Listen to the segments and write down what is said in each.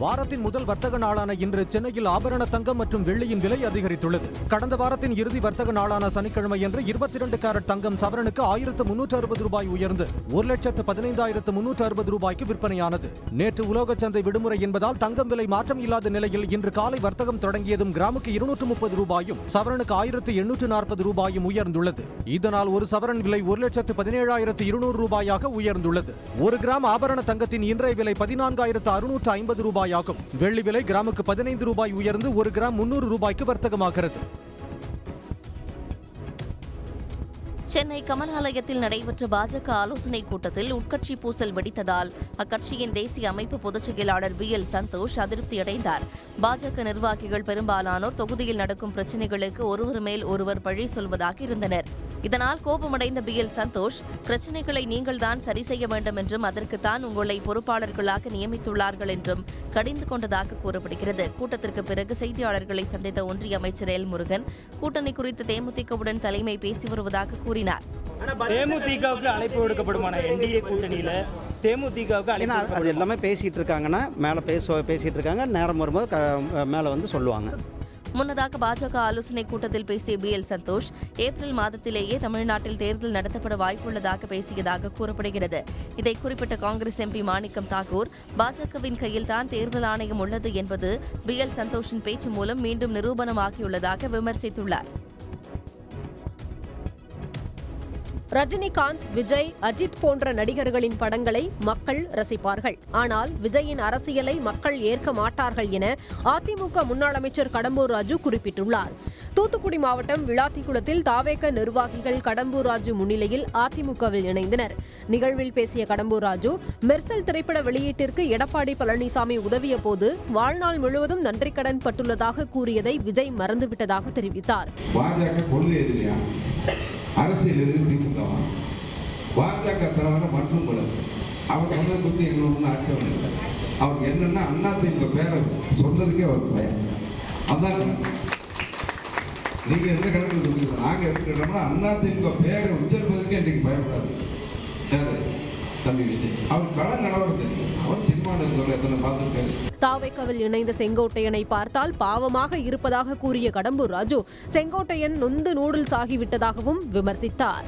வாரத்தின் முதல் வர்த்தக நாளான இன்று சென்னையில் ஆபரண தங்கம் மற்றும் வெள்ளியின் விலை அதிகரித்துள்ளது. கடந்த வாரத்தின் இறுதி வர்த்தக நாளான சனிக்கிழமையன்று 22 கேரட் தங்கம் சவரனுக்கு 1360 ரூபாய் உயர்ந்து 1,15,360 ரூபாய்க்கு விற்பனையானது. நேற்று உலோக சந்தை விடுமுறை என்பதால் தங்கம் விலை மாற்றம் இல்லாத நிலையில் இன்று காலை வர்த்தகம் தொடங்கியதும் கிராமுக்கு 230 ரூபாயும் சவரனுக்கு 1840 ரூபாயும் உயர்ந்துள்ளது. இதனால் ஒரு சவரன் விலை 1,17,200 ரூபாயாக உயர்ந்துள்ளது. ஒரு கிராம் ஆபரண தங்கத்தின் இன்றைய விலை 14,650 ரூபாயாகும். வெள்ளி விலை கிராமுக்கு 15 ரூபாய் உயர்ந்து ஒரு கிராம் 300 ரூபாய்க்கு வர்த்தகமாகிறது. சென்னை கமலாலயத்தில் நடைபெற்ற பாஜக ஆலோசனைக் கூட்டத்தில் உட்கட்சி பூசல் வெடித்ததால் அக்கட்சியின் தேசிய அமைப்பு பொதுச் செயலாளர் BL சந்தோஷ் அதிருப்தியடைந்தார். பாஜக நிர்வாகிகள் பெரும்பாலானோர் தொகுதியில் நடக்கும் பிரச்சினைகளுக்கு ஒருவர் மேல் ஒருவர் பழி சொல்வதாக இருந்தனர். இதனால் கோபமடைந்த BL சந்தோஷ், பிரச்சினைகளை நீங்கள்தான் சரி செய்ய வேண்டும் என்றும் அதற்குத்தான் உங்களை பொறுப்பாளர்களாக நியமித்துள்ளார்கள் என்றும் கடிந்து கொண்டதாக கூறப்படுகிறது. கூட்டத்திற்கு பிறகு செய்தியாளர்களை சந்தித்த ஒன்றிய அமைச்சர் எல் முருகன் கூட்டணி குறித்து தேமுதிகவுடன் தலைமை பேசி வருவதாக கூறினார். தேமுதிகவுக்கு அழைப்பு விடுக்கப்படுமான NDA கூட்டணியில தேமுதிகவுக்கு அது எல்லாமே பேசிட்டு இருக்காங்கன்னா பேசிட்டு இருக்காங்க. நேரம் வரும்போது மேல வந்து சொல்லுவாங்க. முன்னதாக பாஜக ஆலோசனைக் கூட்டத்தில் பேசிய BL சந்தோஷ், ஏப்ரல் மாதத்திலேயே தமிழ்நாட்டில் தேர்தல் நடத்தப்பட வாய்ப்புள்ளதாக பேசியதாக கூறப்படுகிறது. இதை குறிப்பிட்ட காங்கிரஸ் MP மாணிக்கம் தாக்கூர், பாஜகவின் கையில்தான் தேர்தல் ஆணையம் உள்ளது என்பது BL சந்தோஷின் பேச்சு மூலம் மீண்டும் நிரூபணமாகியுள்ளதாக விமர்சித்துள்ளார். ரஜினிகாந்த், விஜய், அஜித் போன்ற நடிகர்களின் படங்களை மக்கள் ரசிப்பார்கள். ஆனால் விஜயின் அரசியலை மக்கள் ஏற்க மாட்டார்கள் என அதிமுக முன்னாள் அமைச்சர் கடம்பூர் ராஜு குறிப்பிட்டுள்ளார். தூத்துக்குடி மாவட்டம் விளாத்திக்குளத்தில் தாவேக நிர்வாகிகள் கடம்பூர் ராஜு முன்னிலையில் அதிமுகவில் இணைந்தனர். நிகழ்வில் பேசிய கடம்பூர் ராஜு, மெர்சல் திரைப்பட வெளியீட்டிற்கு எடப்பாடி பழனிசாமி உதவிய போது வாழ்நாள் முழுவதும் நன்றிக்கடன் பட்டுள்ளதாக கூறியதை விஜய் மறந்துவிட்டதாக தெரிவித்தார். அரசியல் திமுக பாஜக தலைவரை மட்டும் கூட அவர் சொன்னதை பற்றி எங்களுக்கு ஆட்சேபம் இல்லை. அவருக்கு என்னன்னா அதிமுக பேரை சொன்னதுக்கே அவர் பயம். அதான் நீங்க எந்த கணக்கு சொல்லுங்க, நாங்க எடுத்துக்கிட்டோம்னா அதிமுக பேரை உச்சரிப்பதற்கே இன்றைக்கு பயப்படாது. தம்பி விஜய் அவர் கள நிலவரம் தெரியும். அவர் சினிமா எத்தனை பார்த்துருக்காரு. தாவேக்காவில் இணைந்த செங்கோட்டையனை பார்த்தால் பாவமாக இருப்பதாக கூறிய கடம்பூர் ராஜு, செங்கோட்டையன் நொந்து நூடுல்ஸ் ஆகிவிட்டதாகவும் விமர்சித்தார்.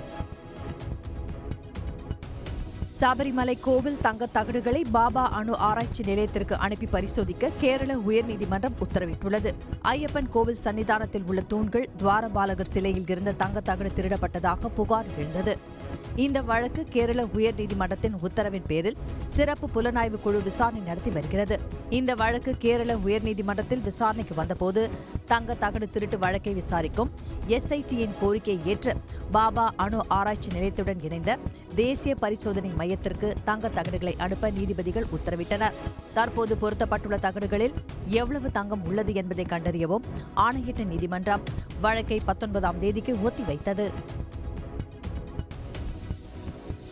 சபரிமலை கோவில் தங்க தகடுகளை பாபா அணு ஆராய்ச்சி நிலையத்திற்கு அனுப்பி பரிசோதிக்க கேரள உயர்நீதிமன்றம் உத்தரவிட்டுள்ளது. ஐயப்பன் கோவில் சன்னிதானத்தில் உள்ள தூண்கள், துவாரபாலகர் சிலையில் இருந்த தங்க தகடு திருடப்பட்டதாக புகார் எழுந்தது. இந்த வழக்கு கேரள உயர்நீதிமன்றத்தின் உத்தரவின் பேரில் சிறப்பு புலனாய்வு குழு விசாரணை நடத்தி வருகிறது. இந்த வழக்கு கேரள உயர்நீதிமன்றத்தில் விசாரணைக்கு வந்தபோது தங்க தகடு திருட்டு வழக்கை விசாரிக்கும் SITயின் கோரிக்கையை ஏற்று பாபா அணு ஆராய்ச்சி நிலையத்துடன் இணைந்த தேசிய பரிசோதனை மையத்திற்கு தங்க தகடுகளை அனுப்ப நீதிபதிகள் உத்தரவிட்டனர். தற்போது பொருத்தப்பட்டுள்ள தகடுகளில் எவ்வளவு தங்கம் உள்ளது என்பதை கண்டறியவும் ஆணையிட்ட நீதிமன்றம் வழக்கை 19ஆம் தேதிக்கு ஒத்திவைத்தது.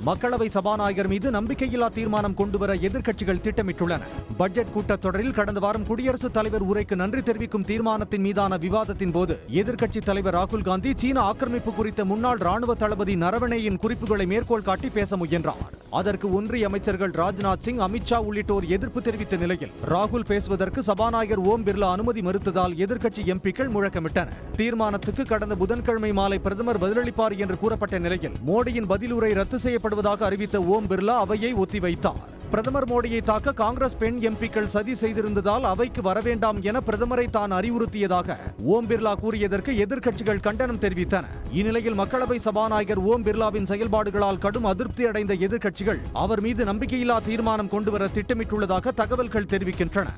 மக்களவை சபாநாயகர் மீது நம்பிக்கையில்லா தீர்மானம் கொண்டுவர எதிர்க்கட்சிகள் திட்டமிட்டுள்ளன. பட்ஜெட் கூட்டத்தொடரில் கடந்த வாரம் குடியரசுத் தலைவர் உரைக்கு நன்றி தெரிவிக்கும் தீர்மானத்தின் மீதான விவாதத்தின் போது எதிர்க்கட்சித் தலைவர் ராகுல் காந்தி சீன ஆக்கிரமிப்பு குறித்த முன்னாள் ராணுவ தளபதி நரவணேயின் குறிப்புகளை மேற்கோள் காட்டி பேச முயன்றார். அதற்கு ஒன்றிய அமைச்சர்கள் ராஜ்நாத் சிங், அமித்ஷா உள்ளிட்டோர் எதிர்ப்பு தெரிவித்த நிலையில் ராகுல் பேசுவதற்கு சபாநாயகர் ஓம் பிர்லா அனுமதி மறுத்ததால் எதிர்க்கட்சி MPக்கள் முழக்கமிட்டனர். தீர்மானத்துக்கு கடந்த புதன்கிழமை மாலை பிரதமர் பதிலளிப்பார் என்று கூறப்பட்ட நிலையில் மோடியின் பதிலுரை ரத்து செய்யப்படுவதாக அறிவித்த ஓம் பிர்லா அவையை ஒத்திவைத்தார். பிரதமர் மோடியை தாக்க காங்கிரஸ் பெண் MPக்கள் சதி செய்திருந்ததால் அவைக்கு வரவேண்டாம் என பிரதமரை தான் அறிவுறுத்தியதாக ஓம் பிர்லா கூறியதற்கு எதிர்க்கட்சிகள் கண்டனம் தெரிவித்தன. இந்நிலையில் மக்களவை சபாநாயகர் ஓம் பிர்லாவின் செயல்பாடுகளால் கடும் அதிருப்தி அடைந்த எதிர்க்கட்சிகள் அவர் மீது நம்பிக்கையில்லா தீர்மானம் கொண்டுவர திட்டமிட்டுள்ளதாக தகவல்கள் தெரிவிக்கின்றன.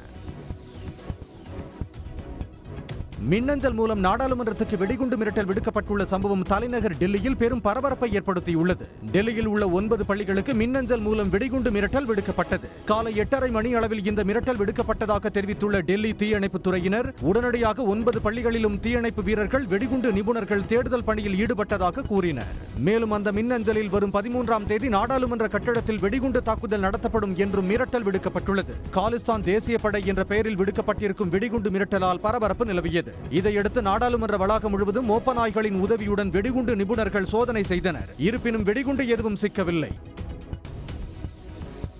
மின்னஞ்சல் மூலம் நாடாளுமன்றத்துக்கு வெடிகுண்டு மிரட்டல் விடுக்கப்பட்டுள்ள சம்பவம் தலைநகர் டெல்லியில் பெரும் பரபரப்பை ஏற்படுத்தியுள்ளது. டெல்லியில் உள்ள 9 பள்ளிகளுக்கு மின்னஞ்சல் மூலம் வெடிகுண்டு மிரட்டல் விடுக்கப்பட்டது. காலை 8:30 மணி அளவில் இந்த மிரட்டல் விடுக்கப்பட்டதாக தெரிவித்துள்ள டெல்லி தீயணைப்புத் துறையினர், உடனடியாக 9 பள்ளிகளிலும் தீயணைப்பு வீரர்கள், வெடிகுண்டு நிபுணர்கள் தேடுதல் பணியில் ஈடுபட்டதாக கூறினர். மேலும் அந்த மின்னஞ்சலில் வரும் 13ஆம் தேதி நாடாளுமன்ற கட்டடத்தில் வெடிகுண்டு தாக்குதல் நடத்தப்படும் என்றும் மிரட்டல் விடுக்கப்பட்டுள்ளது. காலிஸ்தான் தேசிய படை என்ற பெயரில் விடுக்கப்பட்டிருக்கும் வெடிகுண்டு மிரட்டலால் பரபரப்பு நிலவியது. இதையடுத்து நாடாளுமன்ற வளாகம் முழுவதும் மோப்ப நாய்களின் உதவியுடன் வெடிகுண்டு நிபுணர்கள் சோதனை செய்தனர். இருப்பினும் வெடிகுண்டு எதுவும் சிக்கவில்லை.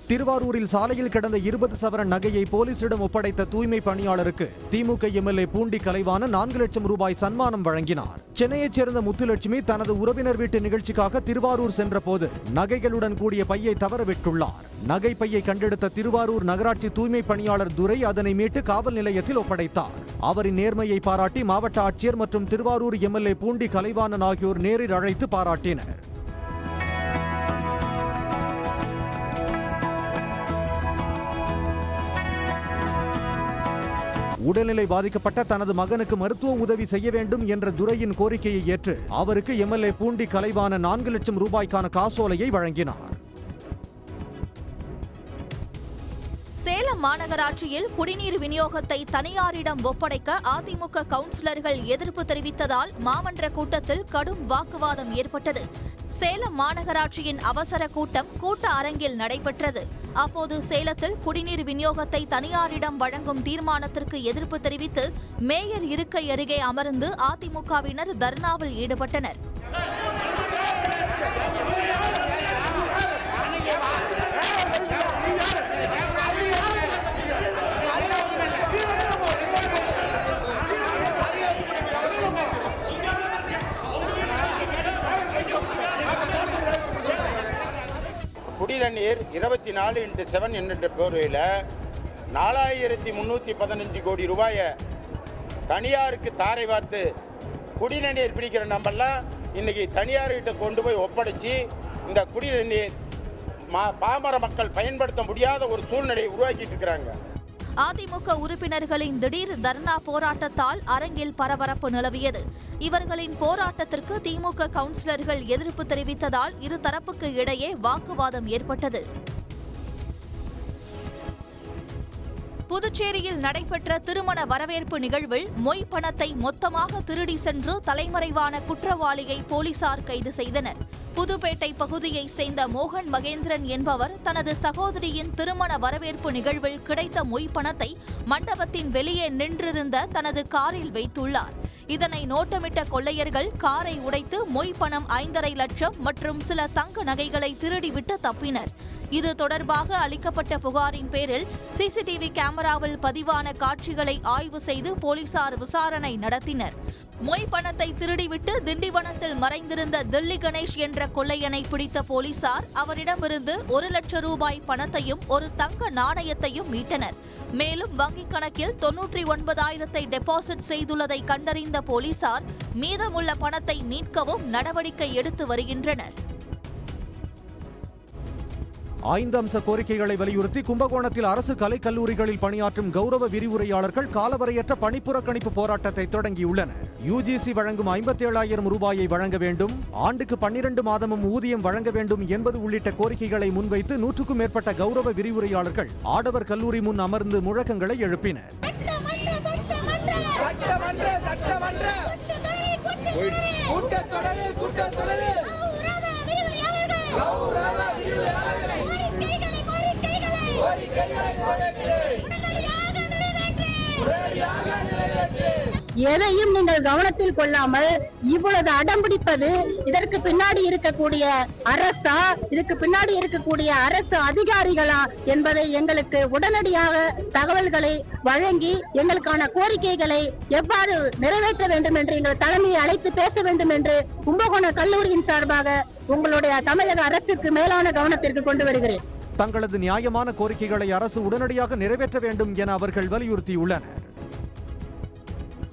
திருவாரூரில் சாலையில் கிடந்த 20 சவரன் நகையை போலீசிடம் ஒப்படைத்த தூய்மை பணியாளருக்கு திமுக எம்எல்ஏ பூண்டி கலைவாணன் 4 லட்சம் ரூபாய் சன்மானம் வழங்கினார். சென்னையைச் சேர்ந்த முத்துலட்சுமி தனது உறவினர் வீட்டு நிகழ்ச்சிக்காக திருவாரூர் சென்றபோது நகைகளுடன் கூடிய பையை தவறவிட்டுள்ளார். நகை பையை கண்டெடுத்த திருவாரூர் நகராட்சி தூய்மை பணியாளர் துரை அதனை மீட்டு காவல் நிலையத்தில் ஒப்படைத்தார். அவரின் நேர்மையை பாராட்டி மாவட்ட ஆட்சியர் மற்றும் திருவாரூர் எம்எல்ஏ பூண்டி கலைவாணன் ஆகியோர் நேரில் அழைத்து பாராட்டினர். உடல்நிலை பாதிக்கப்பட்ட தனது மகனுக்கு மருத்துவ உதவி செய்ய வேண்டும் என்ற துரையின் கோரிக்கையை ஏற்று அவருக்கு எம்எல்ஏ பூண்டி கலைவாணன் 4 லட்சம் ரூபாய்க்கான காசோலையை வழங்கினார். சேலம் மாநகராட்சியில் குடிநீர் விநியோகத்தை தனியாரிடம் ஒப்படைக்க அதிமுக கவுன்சிலர்கள் எதிர்ப்பு தெரிவித்ததால் மாமன்ற கூட்டத்தில் கடும் வாக்குவாதம் ஏற்பட்டது. சேலம் மாநகராட்சியின் அவசர கூட்டம் கூட்ட அரங்கில் நடைபெற்றது. அப்போது சேலத்தில் குடிநீர் விநியோகத்தை தனியாரிடம் வழங்கும் தீர்மானத்திற்கு எதிர்ப்பு தெரிவித்து மேயர் இருக்கை அருகே அமர்ந்து அதிமுகவினர் தர்ணாவில் ஈடுபட்டனர். குடிநீர் 24x7 என்ற போர்வையில் 4315 கோடி ரூபாயை தனியாருக்கு தாரை வார்த்து குடிநீர் பிடிக்கிற நம்மெல்லாம் இன்னைக்கு தனியார்கிட்ட கொண்டு போய் ஒப்படைச்சு இந்த குடிநீர் பாமர மக்கள் பயன்படுத்த முடியாத ஒரு சூழ்நிலையை உருவாக்கிட்டு இருக்கிறாங்க. அதிமுக உறுப்பினர்களின் திடீர் தர்ணா போராட்டத்தால் அரங்கில் பரபரப்பு நிலவியது. இவர்களின் போராட்டத்திற்கு திமுக கவுன்சிலர்கள் எதிர்ப்பு தெரிவித்ததால் இரு தரப்புக்கு இடையே வாக்குவாதம் ஏற்பட்டது. புதுச்சேரியில் நடைபெற்ற திருமண வரவேற்பு நிகழ்வில் மொய் பணத்தை மொத்தமாக திருடி சென்று தலைமறைவான குற்றவாளியை போலீசார் கைது செய்தனர். புதுப்பேட்டை பகுதியைச் சேர்ந்த மோகன் மகேந்திரன் என்பவர் தனது சகோதரியின் திருமண வரவேற்பு நிகழ்வில் கிடைத்த மொய் பணத்தை மண்டபத்தின் வெளியே நின்றிருந்த தனது காரில் வைத்துள்ளார். இதனை நோட்டமிட்ட கொள்ளையர்கள் காரை உடைத்து மொய் பணம் 5.5 லட்சம் மற்றும் சில தங்க நகைகளை திருடிவிட்டு தப்பினர். இது தொடர்பாக அளிக்கப்பட்ட புகாரின் பேரில் சிசிடிவி கேமராவில் பதிவான காட்சிகளை ஆய்வு செய்து போலீசார் விசாரணை நடத்தினர். மொய் பணத்தை திருடிவிட்டு திண்டிவனத்தில் மறைந்திருந்த தில்லி கணேஷ் என்ற கொள்ளையனை பிடித்த போலீசார் அவரிடமிருந்து 1 லட்சம் ரூபாய் பணத்தையும் ஒரு தங்க நாணயத்தையும் மீட்டனர். மேலும் வங்கிக் கணக்கில் 99,000 டெபாசிட் செய்துள்ளதை கண்டறிந்த போலீசார் மீதமுள்ள பணத்தை மீட்கவும் நடவடிக்கை எடுத்து வருகின்றனர். 5 அம்ச கோரிக்கைகளை வலியுறுத்தி கும்பகோணத்தில் அரசு கலைக்கல்லூரிகளில் பணியாற்றும் கௌரவ விரிவுரையாளர்கள் காலவரையற்ற பணிப்புறக்கணிப்பு போராட்டத்தை தொடங்கியுள்ளனர். யுஜிசி வழங்கும் 57,000 ரூபாயை வழங்க வேண்டும், ஆண்டுக்கு 12 மாதமும் ஊதியம் வழங்க வேண்டும் என்பது உள்ளிட்ட கோரிக்கைகளை முன்வைத்து 100க்கும் மேற்பட்ட கௌரவ விரிவுரையாளர்கள் ஆடவர் கல்லூரி முன் அமர்ந்து முழக்கங்களை எழுப்பினர். எதையும் நீங்கள் கவனத்தில் கொள்ளாமல் இவ்வளவு அடம்பிடிப்பது இதற்கு பின்னாடி இருக்கக்கூடிய அரசா, இதுக்கு பின்னாடி இருக்கக்கூடிய அரசு அதிகாரிகளா என்பதை எங்களுக்கு உடனடியாக தகவல்களை வழங்கி எங்களுக்கான கோரிக்கைகளை எவ்வாறு நிறைவேற்ற வேண்டும் என்று எங்கள் தலைமையை அழைத்து பேச வேண்டும் என்று கும்பகோணம் கல்லூரியின் சார்பாக உங்களுடைய தமிழக அரசுக்கு மேலான கவனத்திற்கு கொண்டு வருகிறேன். தங்களது நியாயமான கோரிக்கைகளை அரசு உடனடியாக நிறைவேற்ற வேண்டும் என அவர்கள் வலியுறுத்தியுள்ளனர்.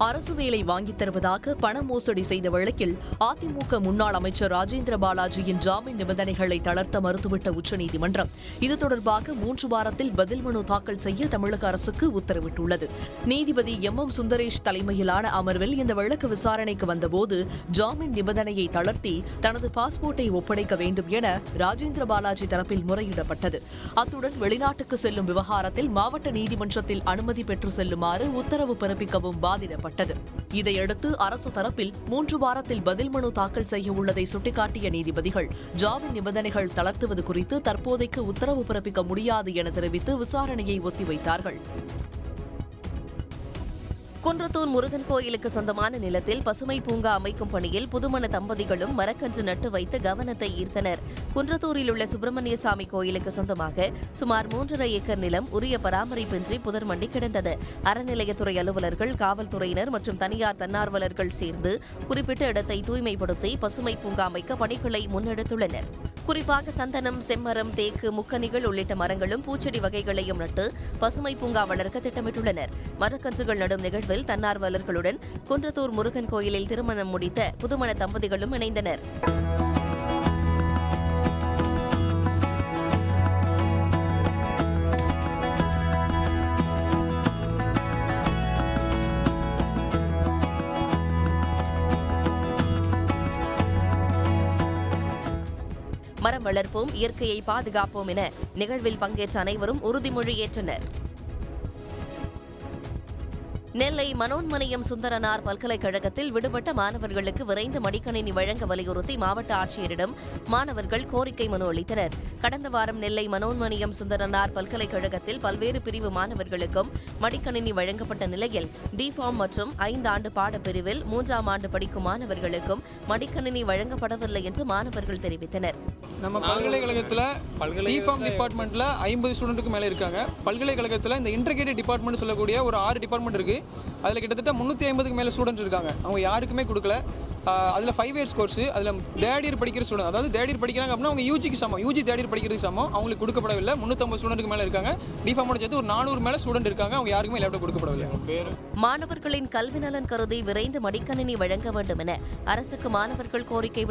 அரசு வேலை வாங்கித் தருவதாக பண மோசடி செய்த வழக்கில் அதிமுக முன்னாள் அமைச்சர் ராஜேந்திர பாலாஜியின் ஜாமீன் நிபந்தனைகளை தளர்த்த மறுத்துவிட்ட உச்சநீதிமன்றம் இது தொடர்பாக 3 வாரத்தில் பதில் மனு தாக்கல் செய்ய தமிழக அரசுக்கு உத்தரவிட்டுள்ளது. நீதிபதி MM சுந்தரேஷ் தலைமையிலான அமர்வில் இந்த வழக்கு விசாரணைக்கு வந்தபோது ஜாமீன் நிபந்தனையை தளர்த்தி தனது பாஸ்போர்ட்டை ஒப்படைக்க வேண்டும் என ராஜேந்திர பாலாஜி தரப்பில் முறையிடப்பட்டது. அத்துடன் வெளிநாட்டுக்கு செல்லும் விவகாரத்தில் மாவட்ட நீதிமன்றத்தில் அனுமதி பெற்று செல்லுமாறு உத்தரவு பிறப்பிக்கவும் பாதிக்கப்பட்டது. இதையடுத்து அரசு தரப்பில் 3 வாரத்தில் பதில் மனு தாக்கல் செய்ய உள்ளதை சுட்டிக்காட்டிய நீதிபதிகள் ஜாமீன் நிபந்தனைகள் தளர்த்துவது குறித்து தற்போதைக்கு உத்தரவு பிறப்பிக்க முடியாது என தெரிவித்து விசாரணையை ஒத்திவைத்தார்கள். குன்றத்தூர் முருகன் கோயிலுக்கு சொந்தமான நிலத்தில் பசுமை பூங்கா அமைக்கும் பணியில் புதுமண தம்பதிகளும் மரக்கன்று நட்டு வைத்து கவனத்தை ஈர்த்தனர். குன்றத்தூரில் உள்ள சுப்பிரமணியசாமி கோயிலுக்கு சொந்தமாக சுமார் 3.5 ஏக்கர் நிலம் உரிய பராமரிப்பின்றி புதர் மண்டி கிடந்தது. அறநிலையத்துறை அலுவலர்கள், காவல்துறையினர் மற்றும் தனியார் தன்னார்வலர்கள் சேர்ந்து குறிப்பிட்ட இடத்தை தூய்மைப்படுத்தி பசுமை பூங்கா அமைக்க பணிகளை முன்னெடுத்துள்ளனர். குறிப்பாக சந்தனம், செம்மரம், தேக்கு, முக்கனிகள் உள்ளிட்ட மரங்களும் பூச்செடி வகைகளையும் நட்டு பசுமை பூங்கா வளர்க்க திட்டமிட்டுள்ளனர். மரக்கன்றுகள் நடும் நிகழ்வில் தன்னார்வலர்களுடன் குன்றத்தூர் முருகன் கோயிலில் திருமணம் முடித்த புதுமண தம்பதிகளும் இணைந்தனர். மரம் வளர்ப்போம், இயற்கையை பாதுகாப்போம் என நிகழ்வில் பங்கேற்ற அனைவரும் உறுதிமொழி ஏற்றனர். நெல்லை மனோன்மணியம் சுந்தரனார் பல்கலைக்கழகத்தில் விடுபட்ட மாணவர்களுக்கு விரைந்து மடிக்கணினி வழங்க வலியுறுத்தி மாவட்ட ஆட்சியரிடம் மாணவர்கள் கோரிக்கை மனு அளித்தனர். கடந்த வாரம் நெல்லை மனோன்மணியம் சுந்தரனார் பல்கலைக்கழகத்தில் பல்வேறு பிரிவு மாணவர்களுக்கும் மடிக்கணினி வழங்கப்பட்ட நிலையில் டிஃபார்ம் மற்றும் 5 ஆண்டு பாடப்பிரிவில் 3ஆம் ஆண்டு படிக்கும் மாணவர்களுக்கும் மடிக்கணினி வழங்கப்படவில்லை என்று மாணவர்கள் தெரிவித்தனர். நம்ம பல்கலைக்கழகத்தில் டிஃபார்ம் டிபார்ட்மெண்ட்டில் 50 ஸ்டூடெண்ட்டுக்கு மேலே இருக்காங்க. பல்கலைக்கழகத்தில் இந்த இன்டர்கிரேட்டட் டிபார்ட்மெண்ட் சொல்லக்கூடிய ஒரு 6 டிபார்ட்மெண்ட் இருக்குது. அதில் கிட்டத்தட்ட 350க்கு மேலே ஸ்டூடெண்ட்ஸ் இருக்காங்க. அவங்க யாருக்குமே கொடுக்கல. அதில் 5 இயர்ஸ் கோர்ஸு, அதில் தேர்ட் இயர் படிக்கிற ஸ்டூடெண்ட், அதாவது தேர்ட் இயர் படிக்கிறாங்க அப்படின்னா அவங்க யூஜிக்கு சமம், யூஜி தேர்ட் இயர் படிக்கிறதுக்கு சமம். அவங்களுக்கு கொடுக்கப்படவில்லை. 350 ஸ்டூடெண்ட்டுக்கு மேலே இருக்காங்க. டிஃபார்மோட சேர்த்து ஒரு 400 மேலே ஸ்டூடெண்ட் இருக்காங்க. அவங்க யாருக்குமே லேப்டாப் கொடுக்கப்படவில்லை. மாணவர்களின் கல்வி நலன் கருதி விரைந்து மடிக்கணினி வழங்க வேண்டும் என அரசுக்கு மாணவர்கள் கோரிக்கை